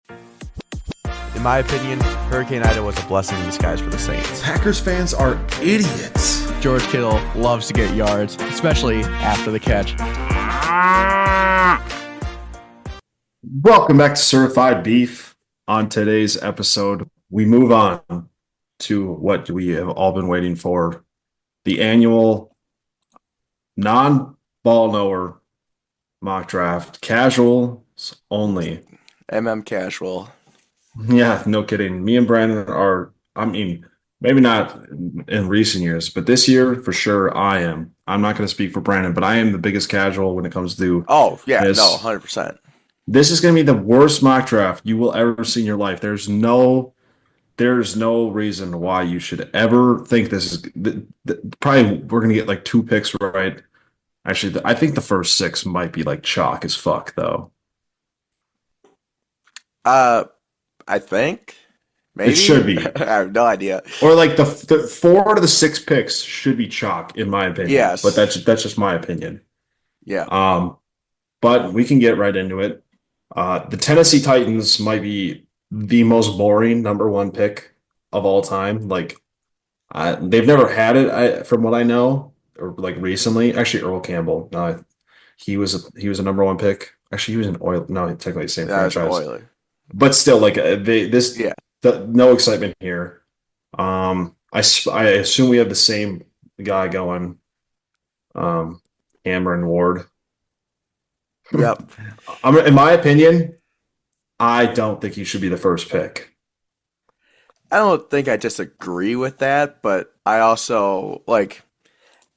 In my opinion, Hurricane Ida was a blessing in disguise for the Saints. Packers fans are idiots. George Kittle loves to get yards, especially after the catch. Welcome back to Certified Beef. On today's episode, we move on to what we have all been waiting for, the annual non-ball knower mock draft, casuals only. Casual. Yeah, no kidding. Me and Brandon are, maybe not in recent years, but this year for sure I am. I'm not going to speak for Brandon, but I am the biggest casual when it comes to Oh, yeah, this. no, 100%. This is going to be the worst mock draft you will ever see in your life. There's no reason why you should ever think this is probably we're going to get like 2 picks right. Actually, I think the first 6 might be like chalk as fuck though. I think maybe It should be. I have no idea. Or like the 4 out of the 6 picks should be chalk in my opinion. Yes. But that's just my opinion. Yeah. But we can get right into it. The Tennessee Titans might be the most boring number 1 pick of all time. Like, they've never had it, from what I know, or like recently. Actually, Earl Campbell. No, he was a number 1 pick. Actually, he was an Oil. No, technically the same franchise. Oiler. But still, like Yeah. no excitement here. I assume we have the same guy going. Cameron Ward. Yep. In my opinion, I don't think he should be the first pick. I don't think I disagree with that, but I also like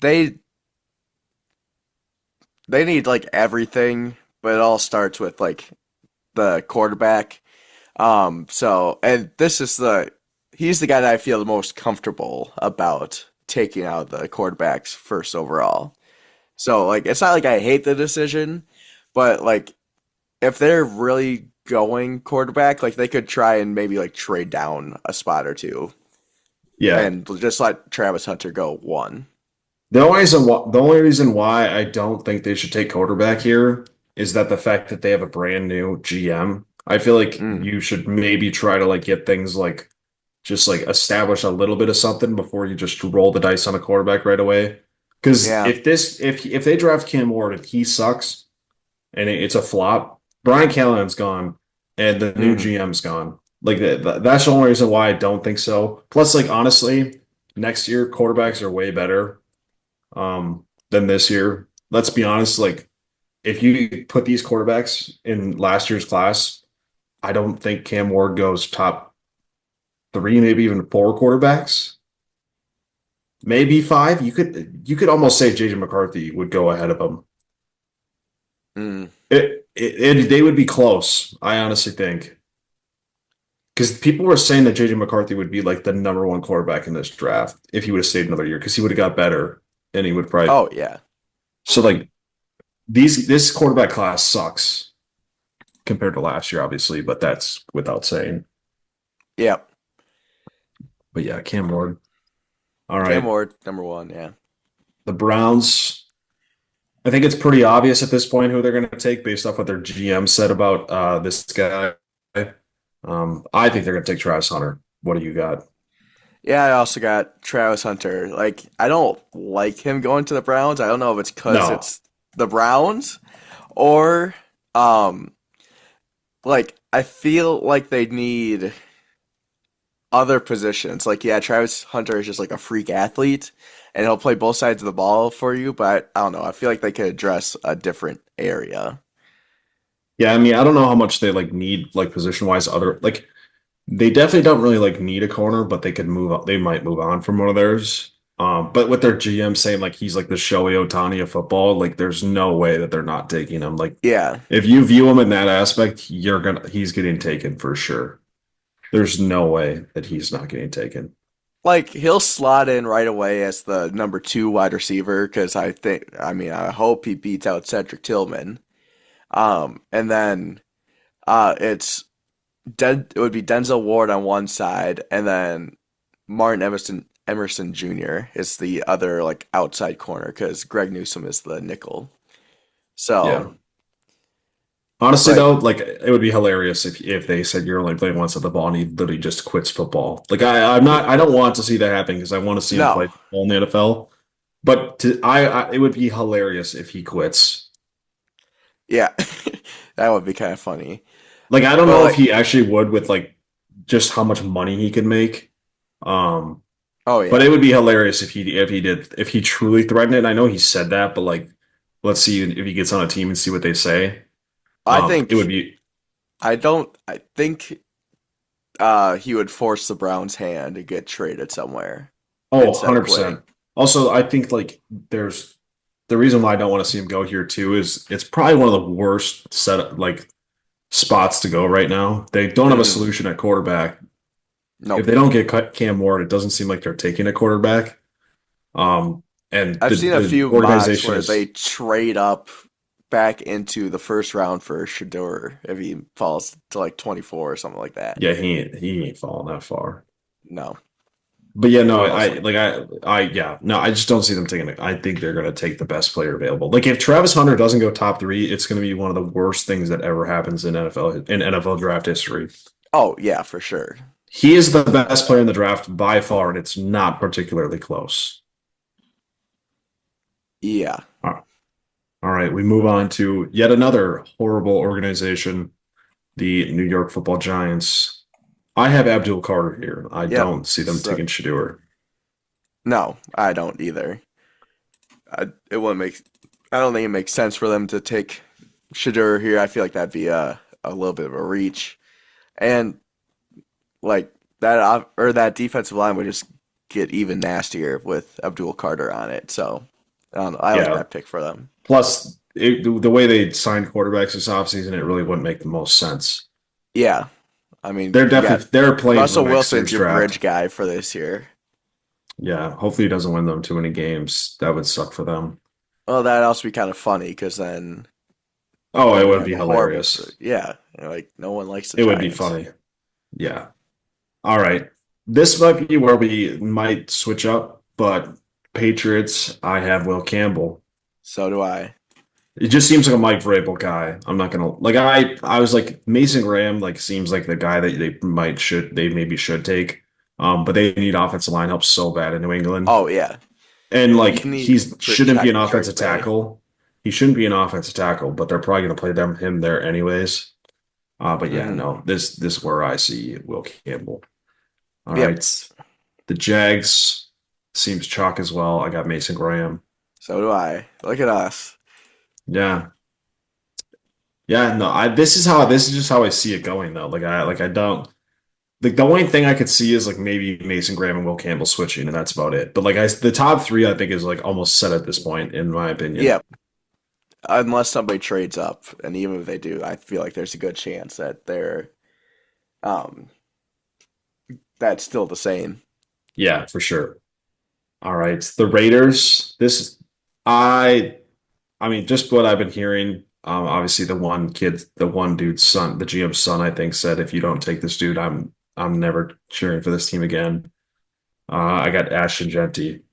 they need like everything, but it all starts with like the quarterback. And this is he's the guy that I feel the most comfortable about taking out the quarterbacks first overall. So like it's not like I hate the decision, but like if they're really going quarterback, like they could try and maybe like trade down a spot or two. Yeah. And just let Travis Hunter go 1. The only reason why I don't think they should take quarterback here is that the fact that they have a brand new GM. I feel like you should maybe try to like get things like just like establish a little bit of something before you just roll the dice on a quarterback right away. Because if they draft Cam Ward and he sucks and it's a flop, Brian Callahan's gone and the new GM's gone. Like that's the only reason why I don't think so. Plus, like honestly, next year quarterbacks are way better than this year. Let's be honest. Like if you put these quarterbacks in last year's class, I don't think Cam Ward goes top 3, maybe even 4 quarterbacks. Maybe 5. You could almost say JJ McCarthy would go ahead of him. They would be close, I honestly think. Because people were saying that JJ McCarthy would be like the number 1 quarterback in this draft if he would have stayed another year, because he would have got better and he would probably. Oh yeah. So like this quarterback class sucks compared to last year, obviously, but that's without saying. Yep. But yeah, Cam Ward. All right. Cam Ward, number 1, yeah. The Browns, I think it's pretty obvious at this point who they're going to take based off what their GM said about this guy. I think they're going to take Travis Hunter. What do you got? Yeah, I also got Travis Hunter. Like, I don't like him going to the Browns. I don't know if it's because it's the Browns or, like, I feel like they need other positions. Like, yeah, Travis Hunter is just like a freak athlete, and he'll play both sides of the ball for you, but I don't know. I feel like they could address a different area. Yeah, I mean, I don't know how much they like need like position-wise they definitely don't really like need a corner, but they could move up. They might move on from one of theirs. But with their GM saying like he's like the Shohei Ohtani of football, like there's no way that they're not taking him. Like, Yeah. if you view him in that aspect, he's getting taken for sure. There's no way that he's not getting taken. Like, he'll slot in right away as the number 2 wide receiver because I hope he beats out Cedric Tillman. And then it would be Denzel Ward on one side, and then Martin Emerson Jr. is the other like outside corner because Greg Newsome is the nickel. So Honestly, Like, though, like it would be hilarious if they said you're only playing once at the ball and he literally just quits football. Like I don't want to see that happen because I want to see him play no. football in the NFL. But it would be hilarious if he quits. Yeah. That would be kind of funny. Like I don't But know if like, he actually would with like just how much money he could make. Um, oh but it yeah. would be hilarious if he truly threatened it. I know he said that, but like let's see if he gets on a team and see what they say. I It would think be I think he would force the Browns' hand to get traded somewhere oh, instead of 100%. quitting. Also, I think like there's the reason why I don't want to see him go here too is it's probably one of the worst spots to go right now. They don't have a Hmm. solution at quarterback. If Nope. they don't get Cam Ward, it doesn't seem like they're taking a quarterback. Um, and I've seen a the few mocks organization where they is trade up back into the first round for Shador if he falls to like 24 or something like that. yeah, he ain't falling that far. No. But yeah, no, Who else? Like, yeah, no, I just don't see them taking it. I think they're gonna take the best player available. Like if Travis Hunter doesn't go top three, it's gonna be one of the worst things that ever happens in NFL draft history. oh yeah, for sure. He is the best player in the draft by far, and it's not particularly close. Yeah. All right, we move on to yet another horrible organization, the New York Football Giants. I have Abdul Carter here. I Yep. don't see them So taking Shador. no, I don't either. It wouldn't make. I don't think it makes sense for them to take Shador here. I feel like that'd be a little bit of a reach, and like that defensive line would just get even nastier with Abdul Carter on it. So I don't know. I like Yeah. that pick for them. Plus, the way they signed quarterbacks this offseason, it really wouldn't make the most sense. Yeah, I mean you got They're playing for Russell next Wilson's year's your draft. bridge guy for this year. Yeah, hopefully he doesn't win them too many games. That would suck for them. Well, that'd also be kind of funny because Oh, it then we would have be a horrible. hilarious. Yeah, like no one likes the It would be Giants. funny. Yeah. All right. This might be where we might switch up, but Patriots, I have Will Campbell. So do I. It just seems like a Mike Vrabel guy. I'm not gonna like I was like Mason Graham like seems like the guy that they maybe should take. But they need offensive line help so bad in New England. Oh yeah, And you like need he's to shouldn't be an protect offensive Drake May. tackle. He shouldn't be an offensive tackle, but they're probably gonna play him there anyways. But yeah, Hmm. no, this is where I see Will Campbell. All Yep. right. The Jags seems chalk as well. I got Mason Graham. So do I. Look at us. Yeah. Yeah, no, this is just how I see it going though. I don't like the only thing I could see is like maybe Mason Graham and Will Campbell switching, and that's about it. But the top three I think is like almost set at this point, in my opinion. Yep. Unless somebody trades up, and even if they do, I feel like there's a good chance that um that's still the same. Yeah, for sure. All right. The Raiders, I I mean, just what I've been hearing. Obviously the one dude's son, the GM's son, I think, said if you don't take this dude, I'm never cheering for this team again. I got Ashton Genty.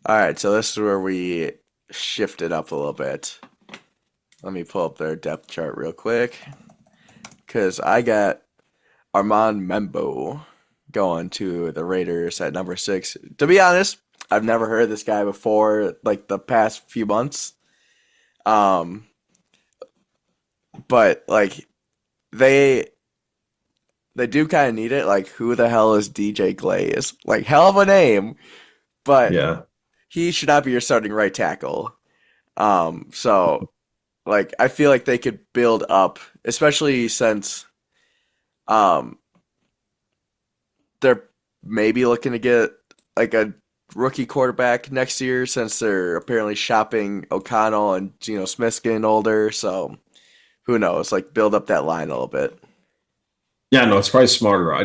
All right, so this is where we shifted up a little bit. Let me pull up their depth chart real quick, because I got Armand Membo going to the Raiders at number 6. To be honest, I've never heard of this guy before, like the past few months. Um, but like they they do kind of need it. Like, who the hell is DJ Glaze? Like, hell of a name, but Yeah. he should not be your starting right tackle. So like I feel like they could build up, especially since um they're maybe looking to get like a rookie quarterback next year since they're apparently shopping O'Connell and Geno Smith's getting older. So who knows? Like build up that line a little bit. Yeah, no, it's probably smarter. I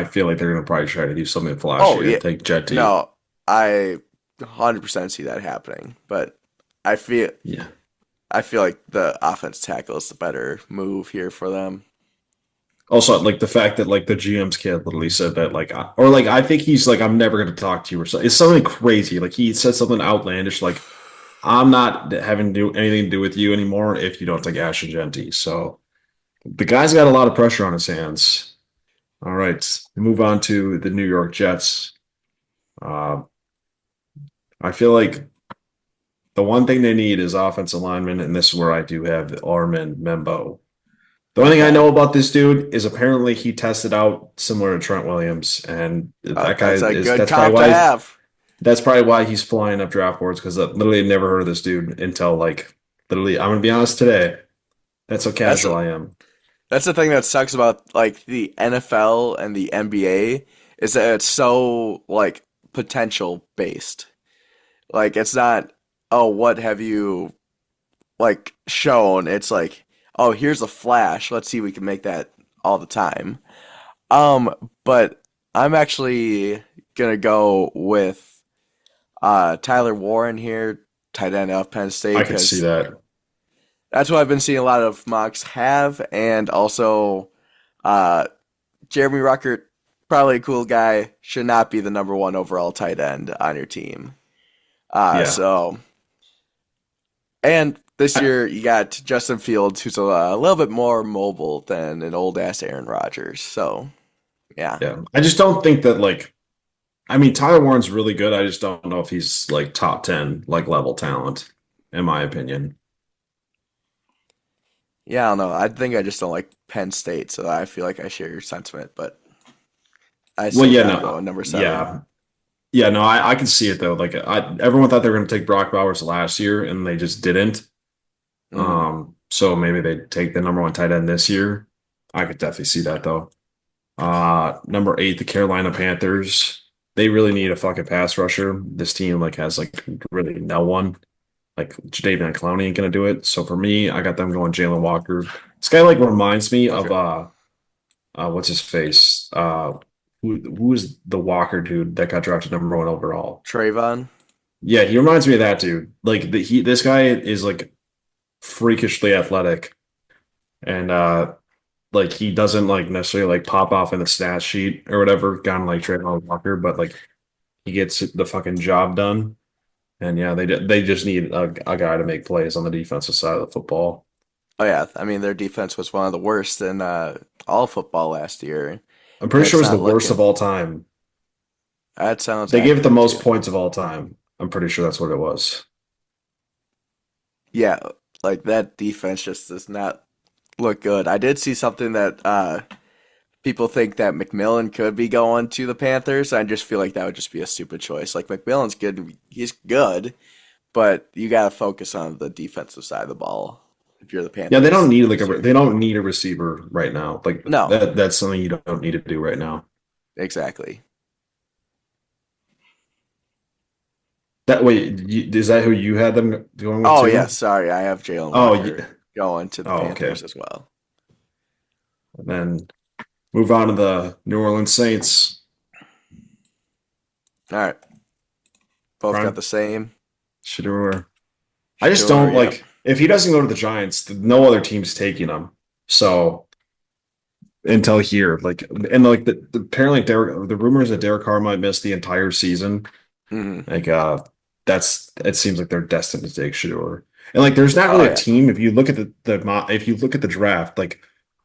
feel like they're gonna probably try to do something Oh flashy yeah, and take Genty. no, I 100% see that happening, but I feel Yeah. I feel like the offense tackle is the better move here for them. Also, like the fact that like the GM's kid literally said that or like I think he's like I'm never gonna talk to you or something. It's something crazy. Like he said something outlandish like I'm not having to do anything to do with you anymore if you don't take Ashton Genty. So the guy's got a lot of pressure on his hands. All right, move on to the New York Jets. Uh, I feel like the one thing they need is offensive lineman, and this is where I do have Armin Membo. The only thing I Okay. know about this dude is apparently he tested out similar to Trent Williams, and that guy That's a is good comp to he's have. that's probably why he's flying up draft boards because I literally never heard of this dude until like literally. I'm gonna be honest today. That's how That's casual I am. That's the thing that sucks about like the NFL and the NBA is that it's so like potential based. Like it's not, oh, what have you like shown? It's like, oh, here's a flash. Let's see if we can make that all the time. But I'm actually gonna go with Tyler Warren here, tight end of Penn I State, could see because that. that's what I've been seeing a lot of mocks have, and also uh Jeremy Ruckert, probably a cool guy, should not be the number one overall tight end on your team. Yeah. So, and this year you got Justin Fields, who's a little bit more mobile than an old ass Aaron Rodgers. So, yeah. Yeah. I just don't think that like I mean Tyler Warren's really good. I just don't know if he's like top 10 like level talent, in my opinion. Yeah, I don't know. I think I just don't like Penn State, so I feel like I share your sentiment, but I Well, still yeah, got him no, going number seven. yeah. Yeah, no, I can see it though. Like everyone thought they were gonna take Brock Bowers last year and they just didn't. Hmm. So maybe they take the number one tight end this year. I could definitely see that though. Number eight, the Carolina Panthers. They really need a fucking pass rusher. This team like has like really no one. Like Jadeveon Clowney ain't gonna do it. So for me, I got them going Jalen Walker. This guy like reminds me of Okay. what's his face? Who is the Walker dude that got drafted number one overall? Trayvon. Yeah, he reminds me of that dude. Like this guy is like freakishly athletic and like he doesn't like necessarily like pop off in the stat sheet or whatever, kind of like Trayvon Walker, but like he gets the fucking job done. And yeah, they just need a guy to make plays on the defensive side of the football. Oh yeah, I mean their defense was one of the worst in all football last year, I'm and pretty sure it's it was the not worst of looking. all time. That sounds They gave it the accurate most too. points of all time. I'm pretty sure that's what it was. Yeah, like that defense just does not look good. I did see something that people think that McMillan could be going to the Panthers. I just feel like that would just be a stupid choice. Like McMillan's good, he's good, but you got to focus on the defensive side of the ball if you're the Yeah, they don't Panthers need like this they year. don't need a receiver right now. Like No, that's something you don't need to do right now. exactly. That way, is that who you had them going with Oh yeah, too? sorry, I have Jalen Oh, Walker yeah. going to the Oh, okay. Panthers as well. And then move on to the New Orleans Saints. All right, both got Prime the same. Shador. I just Shador, don't yep. like if he doesn't go to the Giants, no other team's taking him. So until here, like and like apparently the rumors that Derek Carr might miss the entire season. Hmm. Like that's it seems like they're destined to take Shador. And like there's not Oh really a yeah, team if you look at if you look at the draft, like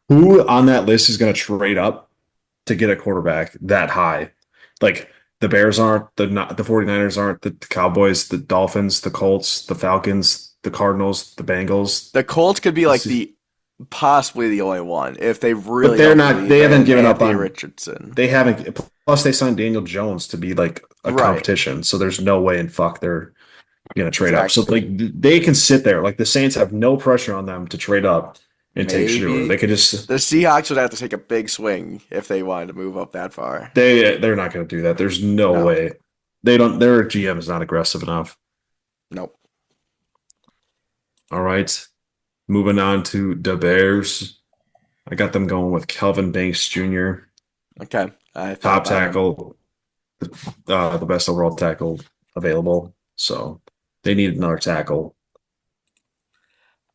who on that list is going to trade up to get a quarterback that high? Like the Bears aren't, the 49ers aren't, the Cowboys, the Dolphins, the Colts, the Falcons, the Cardinals, the Bengals. the Colts could be like This is- the possibly the only one if they But really don't believe they haven't in given up Anthony on Richardson. they haven't plus they signed Daniel Jones to be like a Right, competition. So there's no way in fuck they're going to trade up. So exactly. like they can sit there. Like the Saints have no pressure on them to trade up and take Shador. They Maybe could just the Seahawks would have to take a big swing if they wanted to move up that far. they're not going to do that. There's no No, way. They don't their GM is not aggressive enough. nope. All right. Moving on to the Bears. I got them going with Kelvin Banks Jr., Okay, I thought top about him. tackle, the best overall tackle available. So they need another tackle.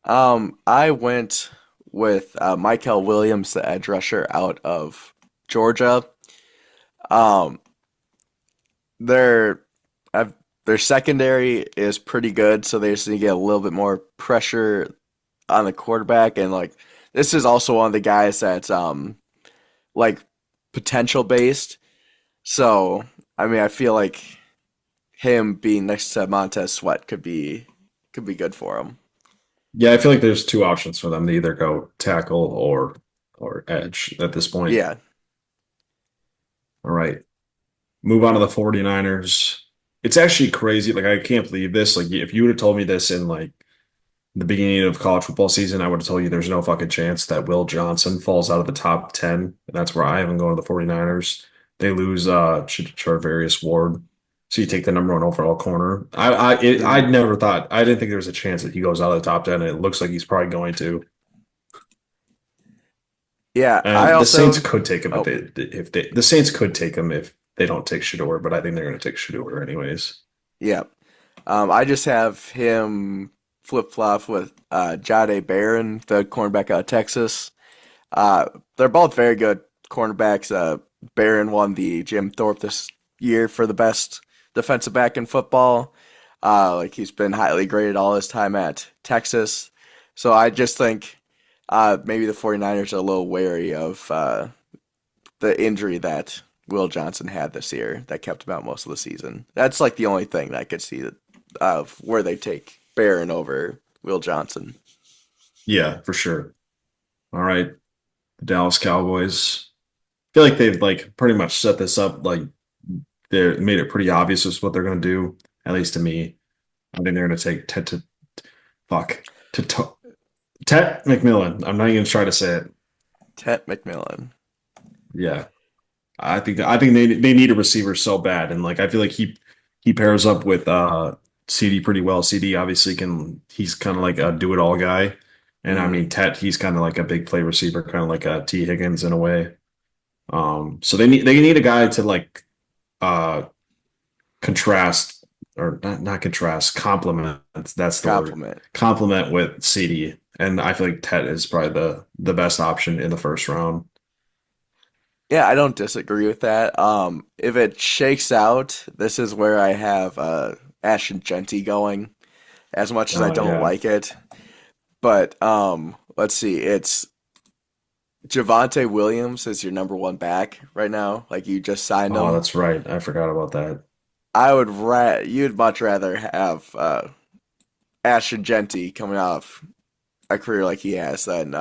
I went with Michael Williams, the edge rusher out of Georgia. Um, they're I've, their secondary is pretty good, so they just need to get a little bit more pressure on the quarterback. And like this is also one of the guys that's like potential based. So I mean, I feel like him being next to Montez Sweat could be good for him. Yeah, I feel like there's two options for them to either go tackle or edge at this point. Yeah. All right. Move on to the 49ers. It's actually crazy. Like I can't believe this. Like if you would have told me this in like the beginning of college football season, I would have told you there's no fucking chance that Will Johnson falls out of the top 10. And that's where I have him going to the 49ers. They lose Charvarius Ward. So you take the number one overall corner. I Hmm. never thought I didn't think there was a chance that he goes out of the top 10, and it looks like he's probably going to. Yeah, I And the Saints also could take him oh if they the Saints could take him if they don't take Shador, but I think they're going to take Shador anyways. yeah. I just have him flip flop with Jade Barron, the cornerback out of Texas. Uh, they're both very good cornerbacks. Barron won the Jim Thorpe this year for the best defensive back in football. Like he's been highly graded all his time at Texas. So I just think maybe the 49ers are a little wary of the injury that Will Johnson had this year that kept him out most of the season. That's like the only thing that I could see of where they take Barron over Will Johnson. Yeah, for sure. All right, the Dallas Cowboys. I feel like they've like pretty much set this up. Like they made it pretty obvious as what they're going to do. At least to me, I think they're going to take Ted to fuck to Ted McMillan. I'm not even trying to say it. Tet McMillan. Yeah, I think they need a receiver so bad, and like I feel like he pairs up with CD pretty well. CD obviously he's kind of like a do it all guy, and I Mm, mean Tet he's kind of like a big play receiver, kind of like a T Higgins in a way. So they need a guy to like uh contrast or not contrast complement. That's the word, compliment. complement with CD, and I feel like Tet is probably the best option in the first round. Yeah, I don't disagree with that. If it shakes out, this is where I have Ashton Genty going. As much as I Oh don't yeah. like it, but let's see, it's Javonte Williams is your number one back right now. Like you just signed Oh, him. that's right. I forgot about that. You'd much rather have Ashton Genty coming off a career like he has than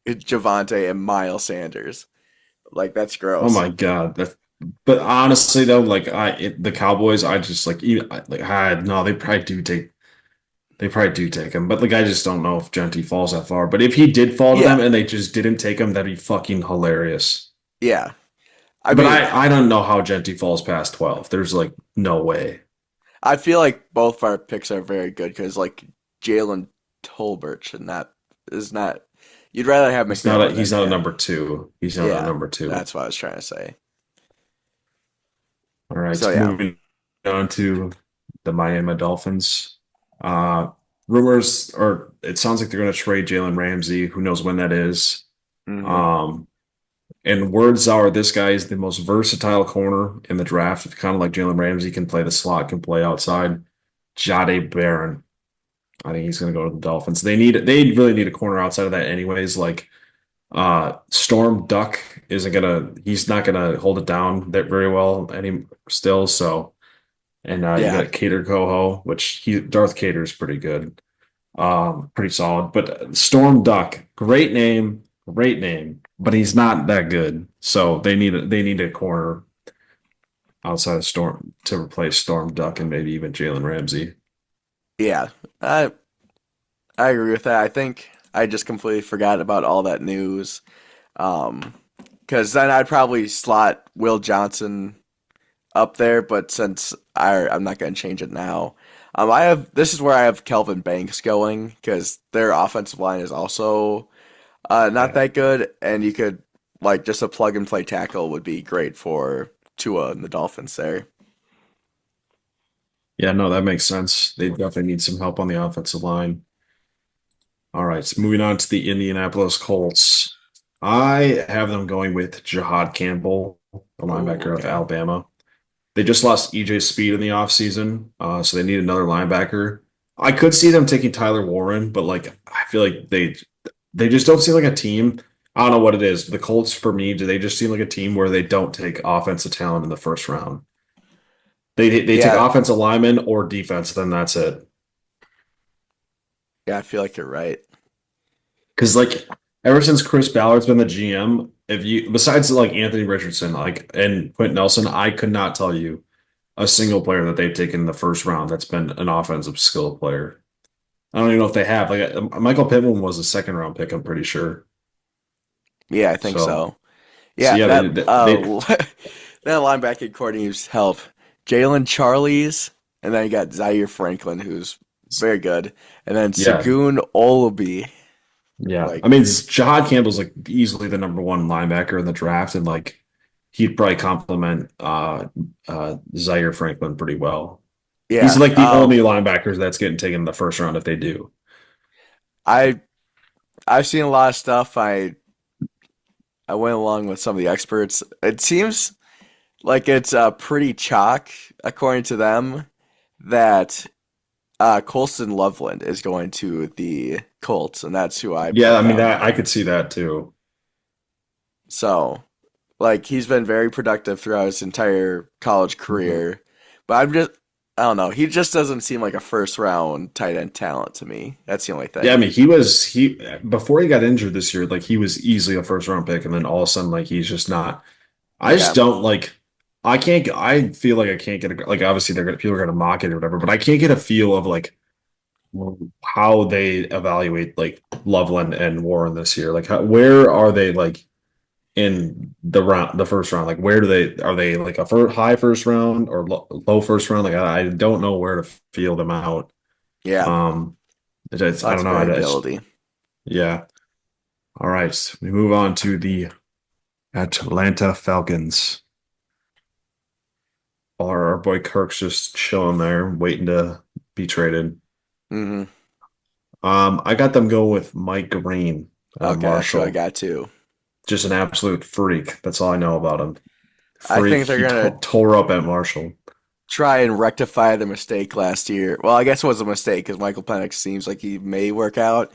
Javonte and Miles Sanders. Like that's Oh gross. my God. But honestly though, like the Cowboys, I just like even like I no, they probably do take him. But like I just don't know if Genty falls that far. But if he did fall to them Yeah, and they just didn't take him, that'd be fucking hilarious. yeah. I But mean, I don't know how Genty falls past 12. There's like no way. I feel like both of our picks are very good because like Jalen Tolbert is not. You'd rather have McMillan He's than not a him. number two. He's not a Yeah, number two. that's what I was trying to say. All So right, yeah. moving on to the Miami Dolphins. Uh, rumors, or it sounds like they're going to trade Jalen Ramsey. Who knows when that is? Hmm. Um, and words are this guy is the most versatile corner in the draft. Kind of like Jalen Ramsey can play the slot, can play outside. Jade Barron. I think he's going to go to the Dolphins. They really need a corner outside of that anyways. Like Storm Duck isn't gonna he's not gonna hold it down that very well any still. So and you Yeah, got Cater Coho, which he Darth Cater is pretty good, pretty solid. But Storm Duck, great name, but he's not that good. So they need a corner outside of Storm to replace Storm Duck and maybe even Jalen Ramsey. yeah. I I agree with that. I think I just completely forgot about all that news. Um, because then I'd probably slot Will Johnson up there, but since I'm not going to change it now. I have this is where I have Kelvin Banks going because their offensive line is also not Yeah. that good, and you could like just a plug and play tackle would be great for Tua and the Dolphins there. Yeah, no, that makes sense. They definitely need some help on the offensive line. All right, so moving on to the Indianapolis Colts. I have them going with Jahad Campbell, the Oh, linebacker of okay. Alabama. They just lost EJ Speed in the offseason, so they need another linebacker. I could see them taking Tyler Warren, but like I feel like they just don't seem like a team. I don't know what it is. The Colts for me, do they just seem like a team where they don't take offensive talent in the first round? They take Yeah, offensive linemen or defense, then that's it. yeah, I feel like you're right. Because like ever since Chris Ballard's been the GM, if you besides like Anthony Richardson, like and Quentin Nelson, I could not tell you a single player that they've taken in the first round that's been an offensive skill player. I don't even know if they have. Like Michael Pittman was a second round pick, I'm pretty sure. Yeah, I think So so. so Yeah, yeah, that they that linebacking core needs help. Jalen Charles, and then you got Zaire Franklin, who's very good, and then yeah. Sagoon Olubi. Yeah. I Like, mean, Jahad Campbell's like easily the number one linebacker in the draft, and like he'd probably complement Zaire Franklin pretty well. He's yeah, like the only linebackers that's getting taken in the first round if they do. I I've seen a lot of stuff. I went along with some of the experts. It seems like it's pretty chalk, according to them, that Colston Loveland is going to the Colts, and that's who I Yeah, put I mean down that I there. could see that too. So, like, he's been very productive throughout his entire college Mhm. career, but I don't know. He just doesn't seem like a first round tight end talent to me. That's the only Yeah, I thing. mean he before he got injured this year, like he was easily a first round pick, and then all of a sudden like he's just not. I just Yeah, don't like. I can't. I feel like I can't get like obviously they're gonna people are gonna mock it or whatever, but I can't get a feel of like how they evaluate like Loveland and Warren this year. Like, where are they like in the first round? Like, where do they are they like a high first round or low first round? Like, I don't know where to feel them out. yeah, Um, I lots don't of know. variability. Yeah. All right, we move on to the Atlanta Falcons. Our boy Kirk's just chilling there, waiting to be traded. Hmm. I got them going with Mike Green out of Okay, that's who I Marshall. got too. Just an absolute freak. That's all I know about him. I Freak. think they're He gonna tore up at Marshall. try and rectify the mistake last year. Well, I guess it was a mistake because Michael Penix seems like he may work out,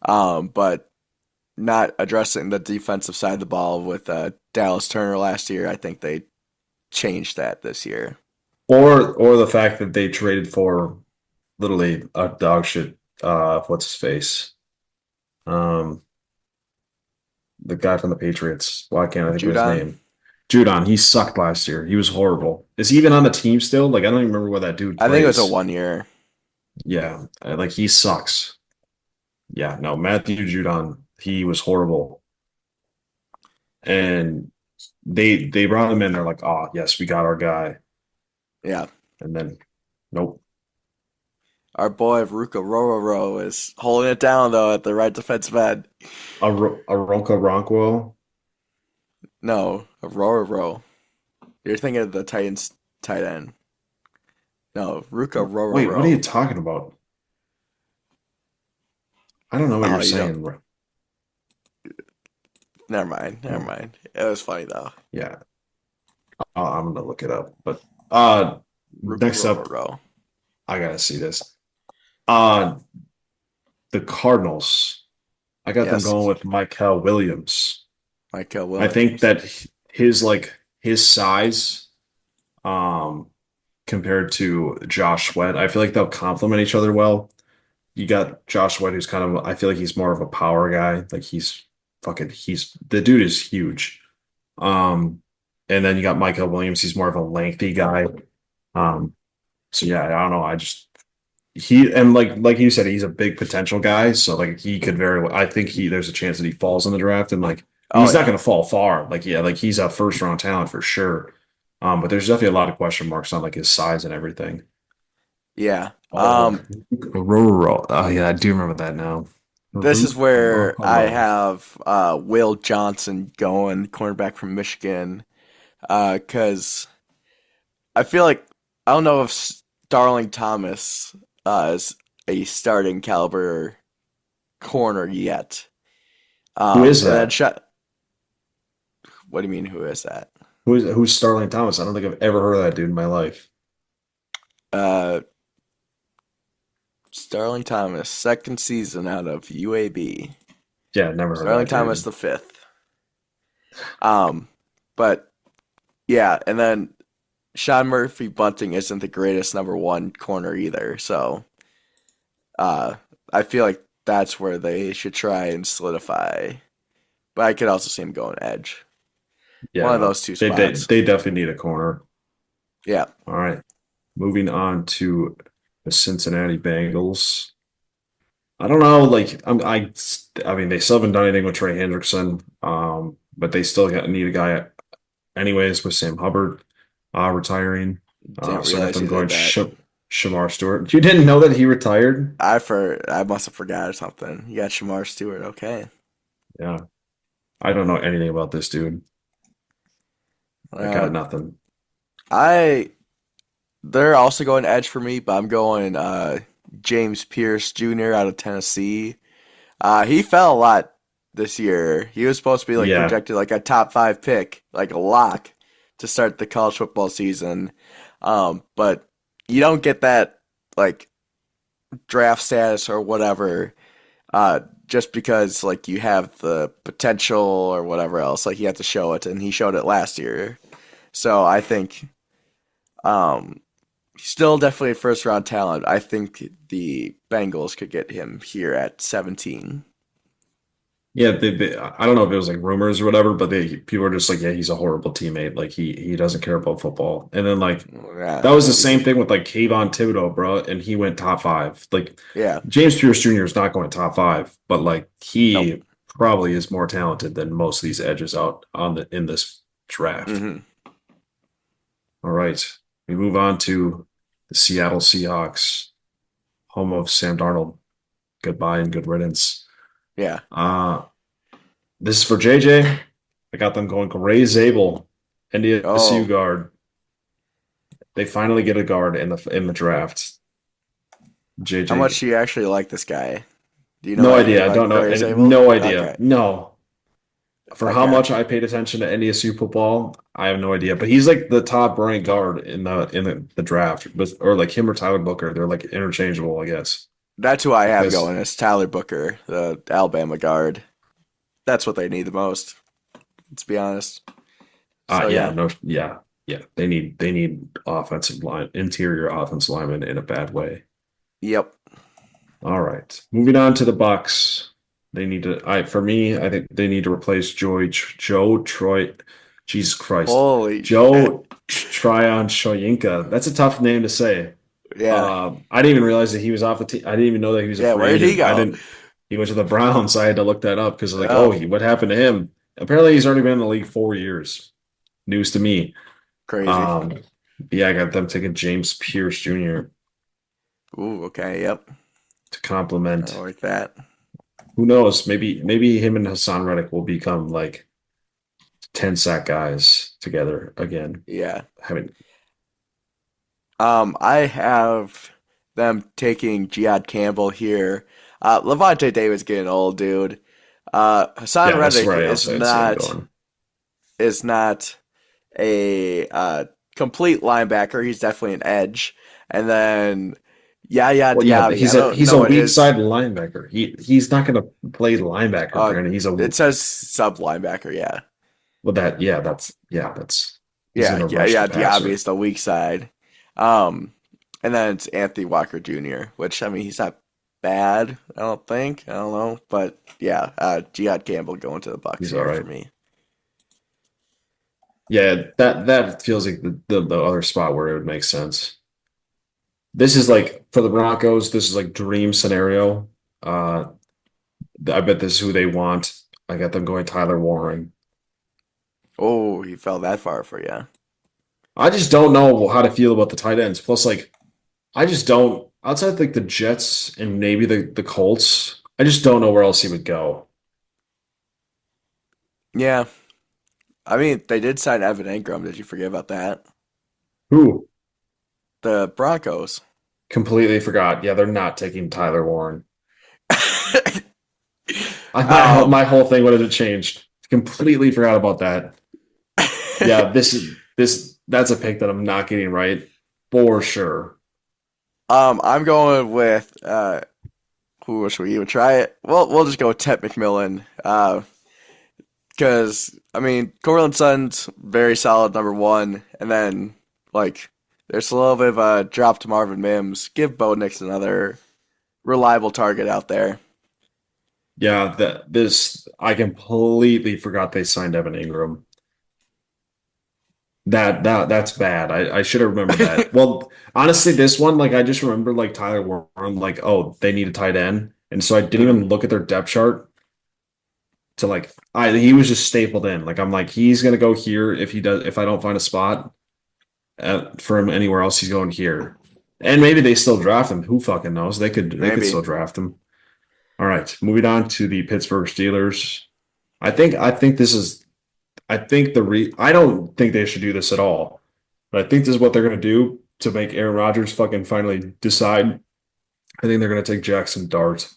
but not addressing the defensive side of the ball with Dallas Turner last year. I think they changed that this year. Or the fact that they traded for literally a dog shit what's his face? Um the guy from the Patriots. Why can't I think of his Judon, name? Judon, he sucked last year. He was horrible. Is he even on the team still? Like I don't even remember where that dude I think it was a plays. 1 year. Yeah, like he sucks. Yeah, no, Matthew Judon, he was horrible. And they brought him in. They're like, oh yes, we got our guy. Yeah, And then nope. our boy Ruka Rororo is holding it down though at the right defensive end. Aronka Ronquo. No, Rororo. You're thinking of the Titans tight end. No, Ruka Wait, what are you Rororo. talking about? I don't know what Oh, you're you don't. saying. Never mind. Never Hmm. mind. It was funny though. Yeah, I'm gonna look it up. But Ruka next up, Rororo. I gotta see this. Uh, the Cardinals. I got them going Yes, with Michael Williams. Micah I think Williams. that his size, um, compared to Josh Sweat, I feel like they'll complement each other well. You got Josh Sweat, who's kind of, I feel like he's more of a power guy. Like he's the dude is huge. Um, and then you got Michael Williams. He's more of a lengthy guy. Um, so yeah, I don't know. I just he and like you said, he's a big potential guy. So like he could very well. I think there's a chance that he falls in the draft, and like Oh he's not yeah, going to fall far. Like yeah, like he's a first round talent for sure. But there's definitely a lot of question marks on like his size and everything. yeah. Rural. Oh yeah, I do remember that now. This is where I Rural. have Will Johnson going, cornerback from Michigan, because I feel like I don't know if Starling Thomas is a starting caliber corner yet. Who is And then that? shot. What do you mean? Who is that? Who's Starling Thomas? I don't think I've ever heard of that dude in my life. Uh, Starling Thomas, second season out of UAB. Yeah, never heard of Starling that Thomas dude. the fifth. Um, but yeah, and then Sean Murphy Bunting isn't the greatest number one corner either. So uh, I feel like that's where they should try and solidify. But I could also see him going edge. Yeah, One of no, those two they spots. they definitely need a corner. Yeah. All right, moving on to the Cincinnati Bengals. I don't know, like I mean, they still haven't done anything with Trey Hendrickson, but they still need a guy anyways with Sam Hubbard retiring. Didn't So I got realize them he did going that. Shamar Stewart. You didn't know that he retired? I must have forgot or something. You got Shamar Stewart. Okay. Yeah, I don't know anything about this dude. I got Uh, nothing. I they're also going edge for me, but I'm going James Pierce Jr. out of Tennessee. He fell a lot this year. He was supposed to be like Yeah, projected like a top five pick, like a lock to start the college football season. But you don't get that like draft status or whatever just because like you have the potential or whatever else. Like you have to show it, and he showed it last year. So I think um, still definitely a first round talent. I think the Bengals could get him here at 17. yeah. I don't know if it was like rumors or whatever, but people are just like, yeah, he's a horrible teammate. Like he doesn't care about football. And then like Yeah, that was the he's same thing with like Kayvon Thibodeau, bro, and he went top five. Like yeah, James Pierce Jr. is not going top five, but like nope. he probably is more talented than most of these edges out on the in this draft. Hmm. All right, we move on to the Seattle Seahawks, home of Sam Darnold. Goodbye and good riddance. Yeah. Uh, this is for JJ. I got them going Gray Zabel, NDSU Oh, guard. They finally get a guard in the draft. how much JJ, do you actually like this guy? Do you know no anything idea. I about don't know. Corey Zabel? No idea. Okay, No. For how okay. much I paid attention to NDSU football, I have no idea. But he's like the top ranked guard in the draft, but or like him or Tyler Booker. They're like interchangeable, I guess. That's who I have Because going is Tyler Booker, the Alabama guard. That's what they need the most. Let's be honest. So yeah, yeah. no, yeah, yeah. They need offensive line, interior offensive lineman in a bad way. Yep. All right, moving on to the Bucks. They need to. For me, I think they need to replace Joe Troy. Jesus Christ, Holy shit. Joe Tryon Shoyinka. That's a tough name to say. Yeah. I didn't even realize that he was off the team. I didn't even know that he was a Yeah, free where'd he agent. I go? didn't. He went to the Browns. I had to look that up because like, oh, Oh, what happened to him? Apparently, he's already been in the league 4 years. News to me. crazy. Um, yeah, I got them taking James Pierce Jr. Ooh, okay, yep. to I complement. like that. Who knows? Maybe him and Hassan Reddick will become like 10 sack guys together again. Yeah. Having I have them taking Jihad Campbell here. Levante David's getting old, dude. Hassan yeah, that's Reddick where I also see him going. is not a complete linebacker. He's definitely an edge. And then Yaya Well, yeah, Diaby. I don't he's know a what weak his side linebacker. He's not going to play linebacker, uh Brandon. He's a it says sub linebacker, yeah. well that that's he's Yeah, going to yeah, rush the yeah, Diaby passer. is the weak side. Um and then it's Anthony Walker Jr., which I mean he's not bad, I don't think. I don't know. But yeah, Jihad Campbell going to the Bucks He's all here for right. me. Yeah, that feels like the other spot where it would make sense. This is like for the Broncos, this is like dream scenario. Uh, I bet this is who they want. I got them going Tyler Warren. Oh, he fell that far for you. I just don't know how to feel about the tight ends. Plus, like, I just don't outside like the Jets and maybe the Colts. I just don't know where else he would go. Yeah. I mean, they did sign Evan Ingram. Did you forget about that? Who? The Broncos. Completely forgot. Yeah, they're not taking Tyler Warren. My Um, whole thing would have changed. Completely forgot about that. Yeah, this that's a pick that I'm not getting right for sure. I'm going with who should we even try it? Well, we'll just go with Ted McMillan. Because I mean, Cortland Sutton's very solid number one, and then like there's a little bit of a drop to Marvin Mims. Give Bo Nix another reliable target out there. Yeah, that this I completely forgot they signed Evan Ingram. That's bad. I should have remembered that. Well, honestly, this one, like I just remember like Tyler Warren, like, oh, they need a tight end. And so I didn't Mm, even look at their depth chart to like I he was just stapled in. Like I'm like, he's gonna go here if I don't find a spot for him anywhere else, he's going here. And maybe they still draft him. Who fucking knows? They could maybe. still draft him. All right, moving on to the Pittsburgh Steelers. I think this is I think I don't think they should do this at all. But I think this is what they're gonna do to make Aaron Rodgers fucking finally decide. I think they're gonna take Jackson Dart.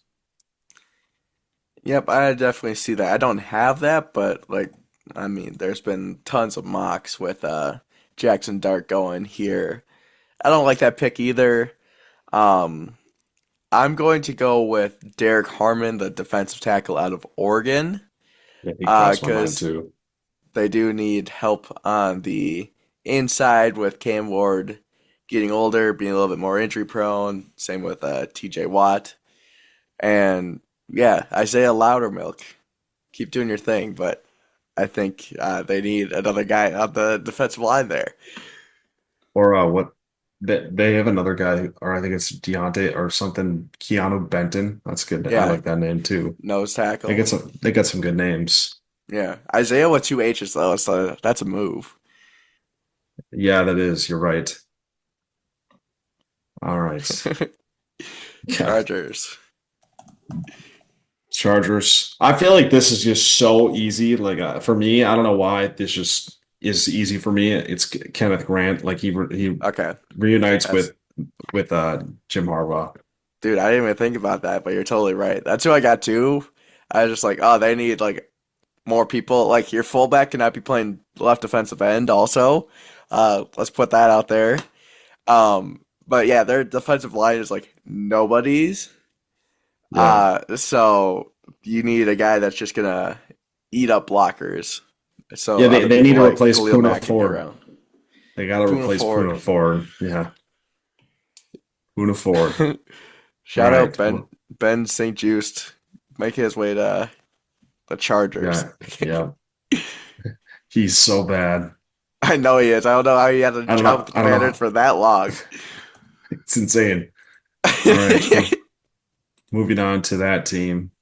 Yep, I definitely see that. I don't have that, but like, I mean, there's been tons of mocks with Jackson Dart going here. I don't like that pick either. Um, I'm going to go with Derek Harmon, the defensive tackle out of Oregon, Yeah, he crossed my mind because too. they do need help on the inside with Cam Ward getting older, being a little bit more injury prone. Same with TJ Watt. And yeah, Isaiah Loudermilk. Keep doing your thing, but I think they need another guy on the defensive line there. Or what? They have another guy, or I think it's Deontay or something. Keanu Benton. That's good. I Yeah, like that name too. nose They tackle. get some. They got some good names. Yeah, Isaiah with two H's though, so that's a move. Yeah, that is. You're right. All right. Yeah. Chargers. Chargers. I feel like this is just so easy. Like for me, I don't know why this just is easy for me. It's Kenneth Grant. Like he Okay, reunites that's with Jim Harbaugh. dude. I didn't even think about that, but you're totally right. That's who I got too. I was just like, oh, they need like more people. Like your fullback cannot be playing left defensive end. Also, let's put that out there. But yeah, their defensive line is like nobody's. Yeah. So you need a guy that's just gonna eat up blockers, so Yeah, they, other they need people to like replace Khalil Puna Mack can get Ford. around. They got to Poona replace Ford. Puna Ford. Yeah, Puna Ford. All Shout out right. Ben St. Just making his way to the Chargers. Yeah, yeah. He's so bad. I know he is. I don't know how he had a I don't job know. with the I don't Commanders know. for that long. It's insane. All right. Moving on to that team.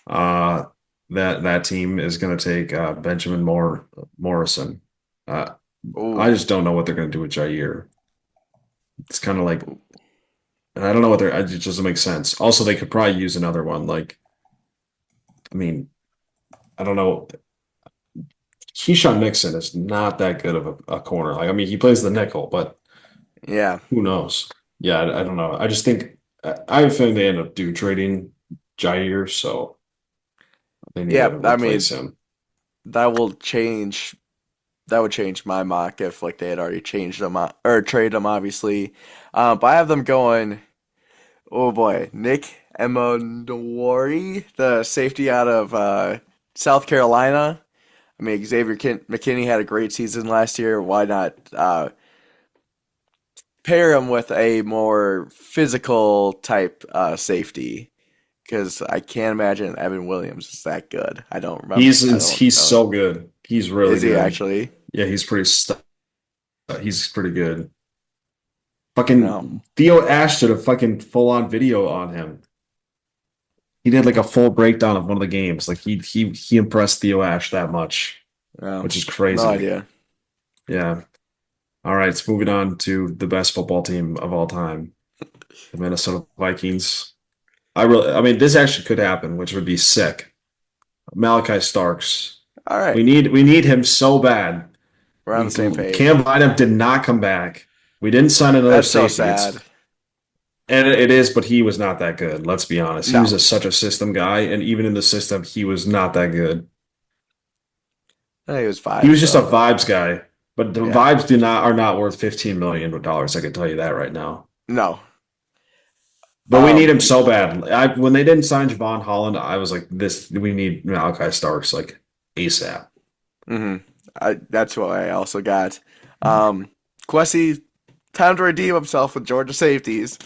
Uh, that team is going to take Benjamin Morrison. Uh, I Ooh, just don't know what they're going to do with Jair. It's kind of like, and I don't know what they're. It just doesn't make sense. Also, they could probably use another one. Like, I mean, I don't know. Keyshawn Nixon is not that good of a corner. Like, I mean, he plays the nickel, but yeah, who knows? Yeah, I don't know. I just think I have a feeling they end up trading Jair, so they need to yeah. I replace mean, him. that will change. That would change my mock if like they had already changed them or traded them, obviously. But I have them going. Oh boy, Nick Emonwari, the safety out of South Carolina. I mean, McKinney had a great season last year. Why not pair him with a more physical type safety? Because I can't imagine Evan Williams is that good. I don't remember. I don't He's know. so good. He's really Is he good. actually? Yeah, he's pretty good. No. Fucking Theo Ash did a fucking full on video on him. He did like a full breakdown of one of the games. Like he impressed Theo Ash that much, No. which is No crazy. idea. Yeah. All right, so moving on to the best football team of all time, the Minnesota Vikings. I mean, this actually could happen, which would be sick. Malachi Starks. All We right. need we need him so bad. We're on We the same page. Cam Bynum did not come back. We didn't sign another That's so safety. sad. And it is, but he was not that good. Let's be honest. He was No. such a system guy, and even in the system, he was not that good. He was He five, was just a so vibes guy, but the yeah. vibes do not are not worth $15 million. I can tell you that right now. No. But we need him so bad. When they didn't sign Javon Holland, I was like, this we need Malachi Starks like ASAP. hmm that's what I also got. Um, Kwesi, time to redeem himself with Georgia safeties.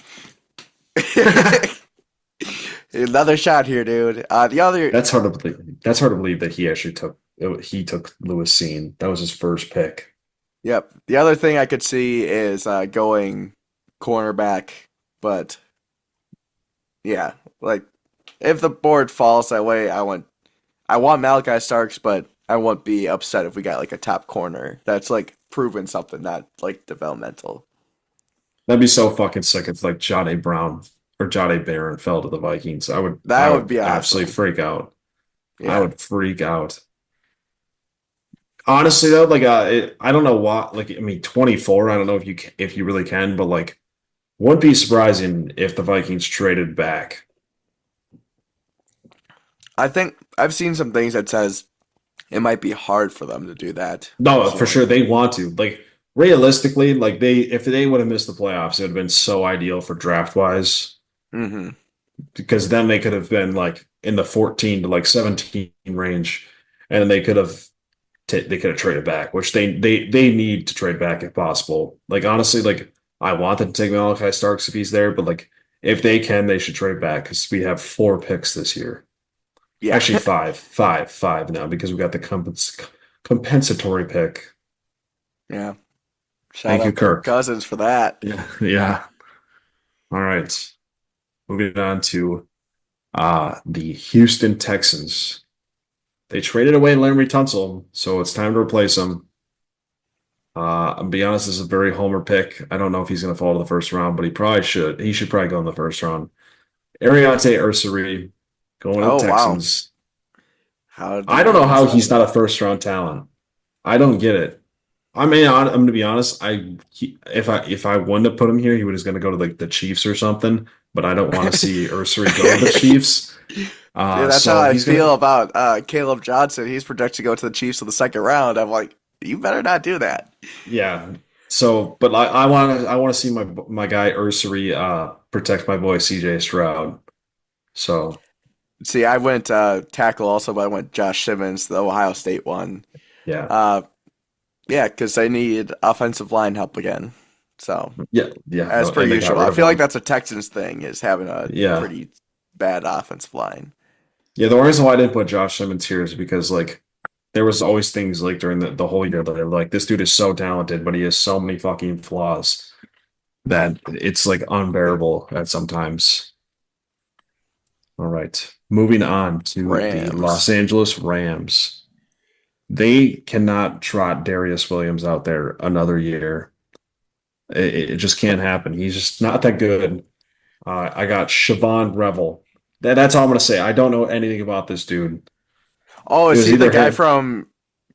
Another shot here, dude. The other, That's hard to believe. That's hard to believe that he took Lewis Cine. That was his first pick. yep. The other thing I could see is going cornerback, but yeah, like if the board falls that way, I want Malachi Starks, but I won't be upset if we got like a top corner that's like proven something, not like developmental. That'd be so fucking sick if like Jahdae Brown or Jahdae Barron fell to the Vikings. I would That I would would be absolutely awesome. freak out. I Yeah. would freak out. Honestly though, like I don't know what like I mean 24. I don't know if you really can, but like wouldn't be surprising if the Vikings traded back. I think I've seen some things that says it might be hard for them to do that No, this for young. sure they want to. Like realistically, like they if they would have missed the playoffs, it would have been so ideal for draft wise hmm because then they could have been like in the 14 to like 17 range, and they could have traded back, which they need to trade back if possible. Like honestly, like I want them to take Malachi Starks if he's there, but like if they can, they should trade back because we have 4 picks this year. Yeah. Actually, five now because we got the compensatory pick. Yeah. Shout Thank you, out Kirk Kirk. Cousins for that. Yeah, yeah. All right. Moving on to the Houston Texans. They traded away Larry Tunsil, so it's time to replace him. I'll be honest, this is a very homer pick. I don't know if he's going to fall to the first round, but he probably should. He should probably go in the first round. Ariante Ursary going to the Oh wow. Texans. How did I I don't know not miss how out he's on not a that? first round talent. I don't get it. I mean, I'm going to be honest. If I wouldn't have put him here, he was going to go to like the Chiefs or something. But I don't want to see Ursary go to the Chiefs. Dude, that's how So I he's gonna, feel about Caleb Johnson. He's projected to go to the Chiefs in the second round. I'm like, you better not do that. yeah. So, but I want to see my guy Ursary protect my boy CJ Stroud. So See, I went tackle also, but I went Josh Simmons, the Ohio State one. yeah, Uh, yeah, because they need offensive line help again. So, yeah, yeah. as No, per and they got usual, rid I of feel like one. that's a Texans thing, is having a Yeah, pretty bad offensive line. yeah. The reason why I didn't put Josh Simmons here is because like there was always things like during the whole year that they were like this dude is so talented, but he has so many fucking flaws that it's like unbearable at sometimes. All right, moving on to the Los Rams. Angeles Rams. They cannot trot Darius Williams out there another year. It just can't happen. He's just not that good. I got Siobhan Revel. That's all I'm gonna say. I don't know anything about this dude. Oh, It is was he the either guy him, from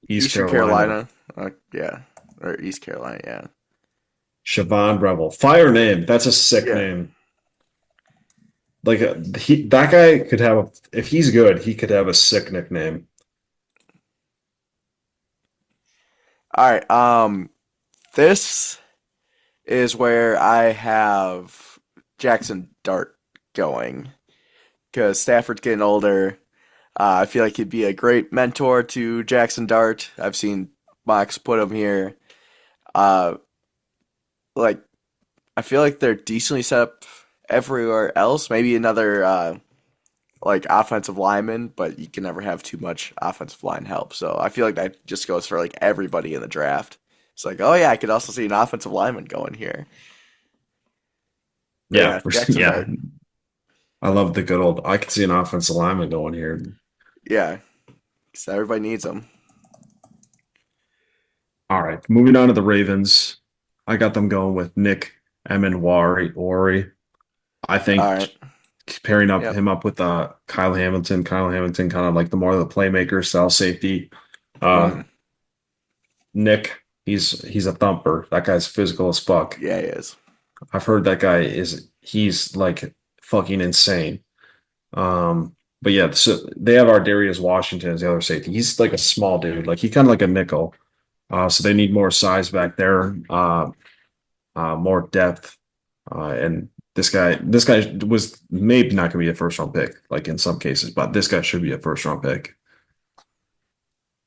East Eastern Carolina, Carolina? Yeah, or East Carolina. Yeah, Siobhan Revel. Fire name. That's a sick yeah. name. Like that guy could have if he's good, he could have a sick nickname. All right. This is where I have Jackson Dart going because Stafford's getting older. I feel like he'd be a great mentor to Jackson Dart. I've seen Mox put him here. Uh, like I feel like they're decently set up everywhere else. Maybe another like offensive lineman, but you can never have too much offensive line help. So I feel like that just goes for like everybody in the draft. It's like, oh yeah, I could also see an offensive lineman going here. But Yeah, yeah, Jackson yeah. Dart. I love the good old. I could see an offensive lineman going here. Yeah, so everybody needs them. All right, moving on to the Ravens. I got them going with Nick Emenwari. I All think right. pairing up Yep. him up with Kyle Hamilton. Kyle Hamilton, kind of like the more of the playmaker style safety. Uh, hmm Nick, he's a thumper. That guy's physical as fuck. Yeah, he is. I've heard that guy he's like fucking insane. Um, But yeah, so they have our Darius Washington as the other safety. He's like a small dude, like he kind of like a nickel. So they need more size back there, more depth. And this guy was maybe not going to be a first round pick, like in some cases, but this guy should be a first round pick.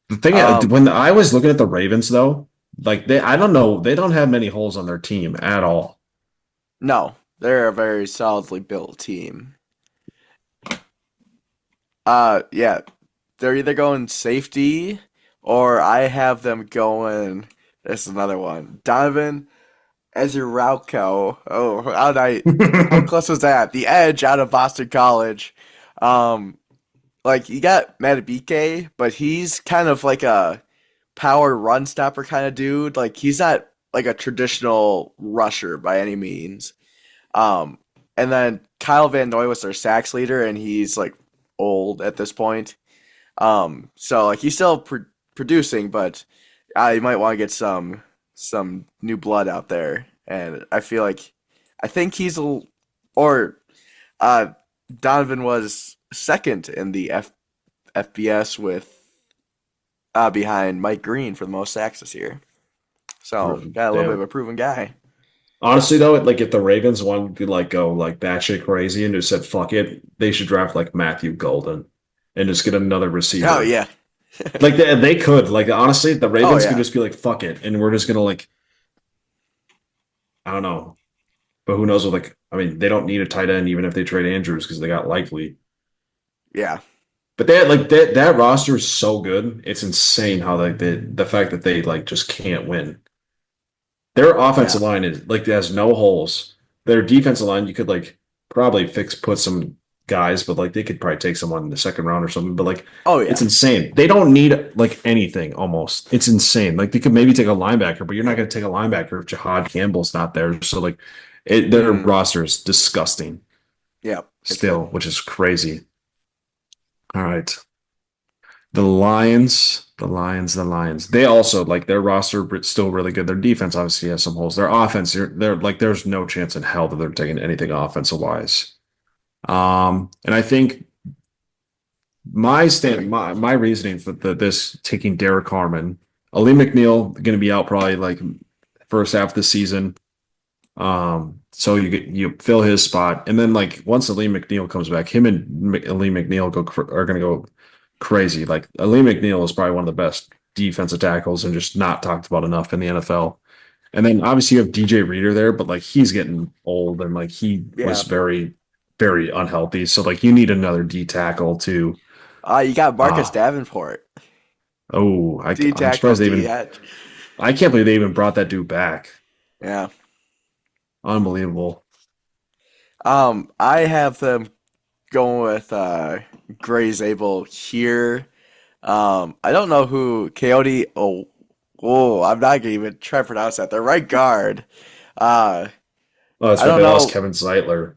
The thing Um, when I was looking at the Ravens though, like I don't know, they don't have many holes on their team at all. no, they're a very solidly built team. Yeah, they're either going safety or I have them going. This is another one. Donovan Ezerauco. Oh, how close was that? The edge out of Boston College. Um, like you got Matabike, but he's kind of like a power run stopper kind of dude. Like he's not like a traditional rusher by any means. Um, and then Kyle Van Noy was their sacks leader, and he's like old at this point. So like he's still producing, but you might want to get some new blood out there. And I feel like I think or uh, Donovan was second in the FBS with behind Mike Green for the most sacks this year. So got a little bit of Damn. a proven guy. Honestly, though, like if the Ravens wanted to like go like batshit crazy and just said fuck it, they should draft like Matthew Golden and just get another Oh receiver. yeah, Like they could. Like honestly, the oh Ravens could yeah, just be like fuck it, and we're just gonna like I don't know, but who knows? With like I mean, they don't need a tight end even if they trade Andrews because they got Likely. yeah, But they like that roster is so good. It's insane how like the fact that they like just can't win. Their yeah. offensive line is like has no holes. Their defensive line, you could like probably put some guys, but like they could probably take someone in the second round or something. But like Oh it's yeah. insane. They don't need like anything almost. It's insane. Like they could maybe take a linebacker, but you're not going to take a linebacker if Jahad Campbell's not there. So like their Mm, roster is disgusting yeah, it's still, good. which is crazy. All right. The Lions. They also like their roster still really good. Their defense obviously has some holes. Their offense, they're like there's no chance in hell that they're taking anything offensive wise. And I think my reasoning for this taking Derek Harmon, Ali McNeil going to be out probably like first half of the season. So you fill his spot, and then like once Ali McNeil comes back, him and Ali McNeil are going to go crazy. Like Ali McNeil is probably one of the best defensive tackles and just not talked about enough in the NFL. And then obviously you have DJ Reader there, but like he's getting old and like he was Yeah. very, very unhealthy. So like you need another D tackle to You got Marcus ah Davenport, D I'm tackle, surprised D edge. I can't believe they even brought that dude back. Yeah. Unbelievable. I have them going with Gray Zabel here. I don't know who Coyote. I'm not gonna even try to pronounce that. Their right guard. Uh, Oh, that's I right. don't They lost know. Kevin Zeitler.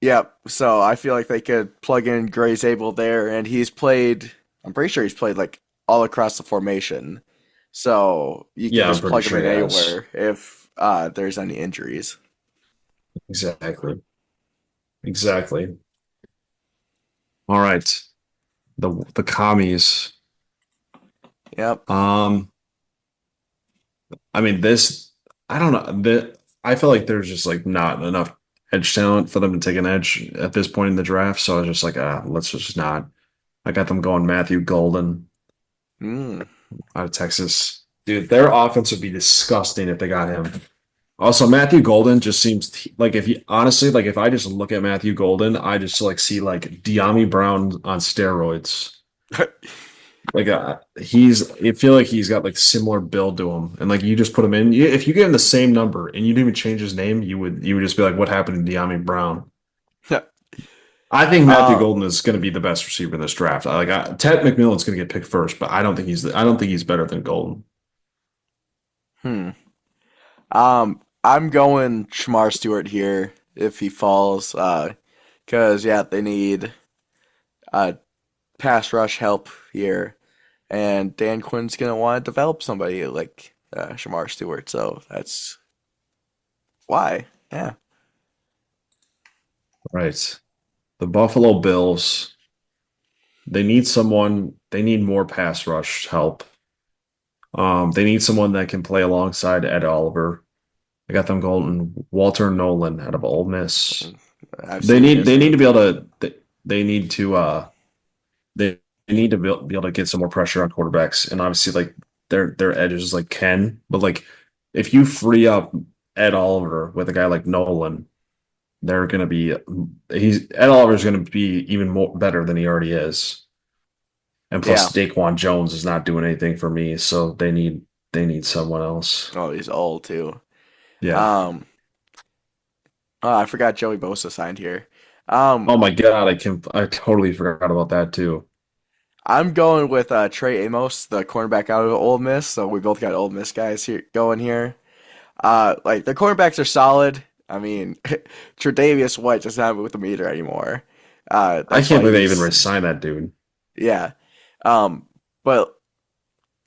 Yep. So I feel like they could plug in Gray Zabel there, and he's played. I'm pretty sure he's played like all across the formation. So you can Yeah, I'm just pretty plug him sure in he has. anywhere if there's any injuries. Exactly. Exactly. All right. The commies. Yep. Um, I mean this I don't know. I feel like there's just like not enough edge talent for them to take an edge at this point in the draft. So I was just like, let's just not. I got them going Matthew Golden Mm. out of Texas. Dude, their offense would be disgusting if they got him. Also, Matthew Golden just seems like if you honestly like if I just look at Matthew Golden, I just like see like De'Ami Brown on steroids. Like I feel like he's got like similar build to him, and like you just put him in. If you get him the same number and you didn't even change his name, you would just be like, what happened to De'Ami Brown? I think Matthew um. Golden is going to be the best receiver in this draft. Ted McMillan's going to get picked first, but I don't think he's better than Golden. Hmm. I'm going Shamar Stewart here if he falls. Cause yeah, they need uh pass rush help here, and Dan Quinn's gonna want to develop somebody like Shamar Stewart. So that's why. Yeah. Right. The Buffalo Bills. They need someone. They need more pass rush help. They need someone that can play alongside Ed Oliver. I got them going Walter Nolan out of Ole Miss. I've They seen need his they need to name. be able to they need to they need to be able to get some more pressure on quarterbacks, and obviously like their edges like Ken, but like if you free up Ed Oliver with a guy like Nolan, they're gonna be he's Ed Oliver's gonna be even more better than he already is. And Yeah. plus Daquan Jones is not doing anything for me, so they need someone else. Oh, he's old too. Yeah. Um, oh, I forgot Joey Bosa signed here. Um, Oh my God, I totally forgot about that too. I'm going with Trey Amos, the cornerback out of Ole Miss. So we both got Ole Miss guys here going here. Like the cornerbacks are solid. I mean, Tre'Davious White does not move the meter anymore. I That's can't why believe they even he's re-signed that dude. yeah. But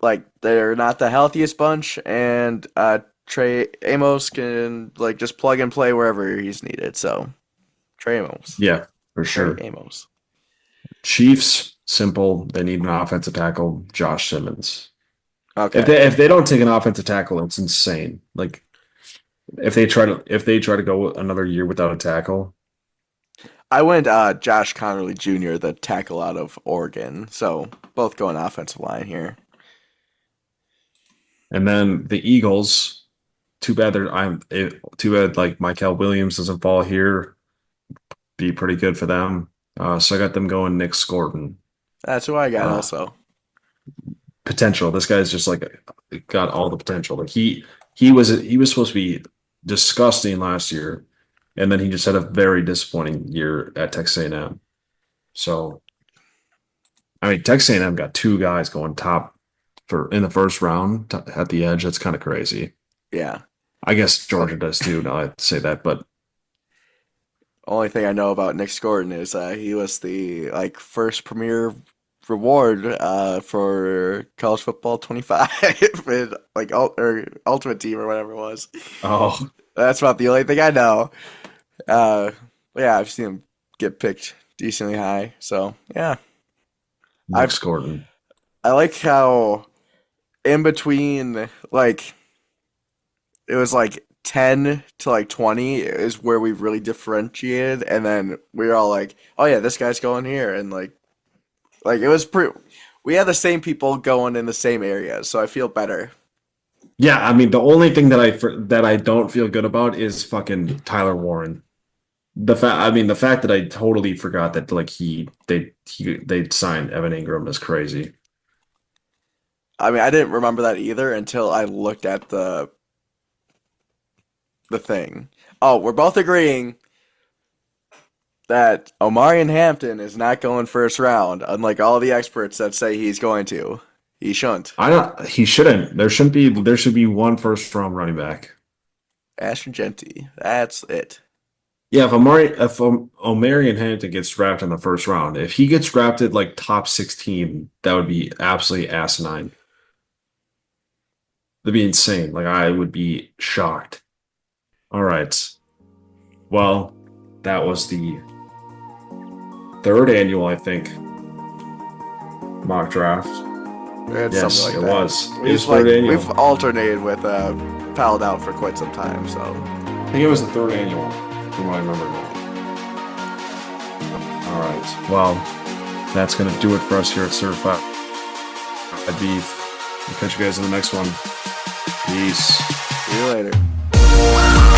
like they're not the healthiest bunch, and Trey Amos can like just plug and play wherever he's needed. So Trey Amos, Yeah, for Trey sure. Amos. Chiefs, simple. They need an offensive tackle, Josh Simmons. If Okay, they don't take an offensive tackle, it's insane. Like if they try to go another year without a tackle, I went Josh Connerly Jr., the tackle out of Oregon. So both going offensive line here. and then the Eagles, too bad like Michael Williams doesn't fall here. Be pretty good for them. So I got them going Nick Scorton. That's who I got Uh, also. Potential. This guy's just like got all the potential. Like he was supposed to be disgusting last year, and then he just had a very disappointing year at Texas A&M. So I mean, Texas A&M got two guys going top for in the first round at the edge. That's kind of crazy. Yeah. I guess Uh, Georgia does too. Now I say that, but Only thing I know about Nick Scorton is he was the like first premier reward for college football 25 and like or ultimate team or whatever it was. oh, That's about the only thing I know. Uh, but yeah, I've seen him get picked decently high. So yeah, Nick I Scorton. I like how in between like it was like 10 to like 20 is where we really differentiated, and then we were all like, oh yeah, this guy's going here, and like it was pretty, we had the same people going in the same areas, so I feel better. Yeah, I mean the only thing that I don't feel good about is fucking Tyler Warren. The fact that I totally forgot that like they signed Evan Ingram is crazy. I mean, I didn't remember that either until I looked at the thing. Oh, we're both agreeing that Omarion Hampton is not going first round, unlike all the experts that say he's going to. He shouldn't. I don't. He shouldn't. There should be one first round running back. Ashton Genty. That's it. Yeah, if Omarion Hampton gets drafted in the first round, if he gets drafted like top 16, that would be absolutely asinine. That'd be insane. Like I would be shocked. All right. Well, that was the third annual, I think, mock draft. It's something Yes, like it that. was. It was third annual. We've alternated with Palled Out for quite some time, so I think it was the third annual, from what I remember now. All right. Well, that's going to do it for us here at Certified Beef. We'll catch you guys in the next one. Peace. see you later.